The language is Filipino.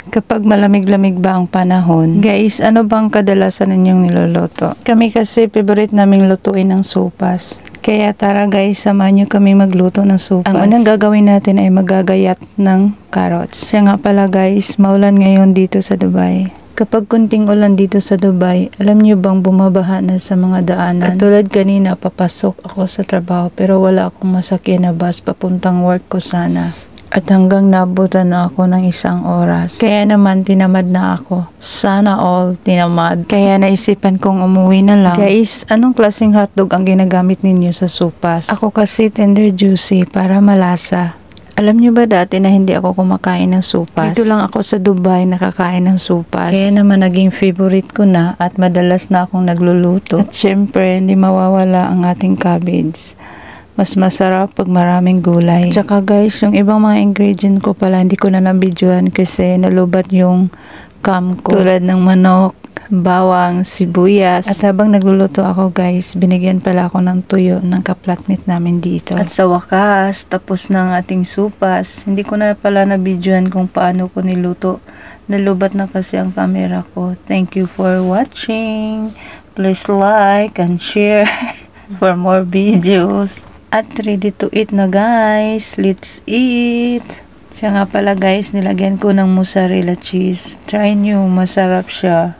Kapag malamig-lamig ba ang panahon, guys, ano bang kadalasan ninyong niluluto? Kami kasi favorite naming lutuin ng sopas. Kaya tara guys, samahan nyo kami magluto ng sopas. Ang unang gagawin natin ay magagayat ng carrots. Siya nga pala guys, maulan ngayon dito sa Dubai. Kapag kunting ulan dito sa Dubai, alam nyo bang bumabaha na sa mga daanan? Katulad kanina, papasok ako sa trabaho pero wala akong masakyan na bus papuntang work ko sana. At hanggang nabutan na ako ng 1 oras. Kaya naman tinamad na ako. Sana all tinamad. Kaya naisipan kong umuwi na lang. Guys, anong klaseng hotdog ang ginagamit ninyo sa sopas? Ako kasi tender juicy para malasa. Alam nyo ba dati na hindi ako kumakain ng sopas? Dito lang ako sa Dubai nakakain ng sopas. Kaya naman naging favorite ko na at madalas na akong nagluluto. At syempre, hindi mawawala ang ating cabbage. Mas masarap pag maraming gulay. Tsaka guys, yung ibang mga ingredient ko pala, hindi ko na nabidyoan kasi nalubat yung cam ko. Tulad ng manok, bawang, sibuyas. At habang nagluluto ako guys, binigyan pala ako ng tuyo ng kaplatmate namin dito. At sa wakas, tapos na ang ating supas. Hindi ko na pala nabidyoan kung paano ko niluto. Nalubat na kasi ang camera ko. Thank you for watching. Please like and share for more videos. At ready to eat na guys. Let's eat. Siya nga pala guys, nilagyan ko ng mozzarella cheese. Try nyo, masarap siya.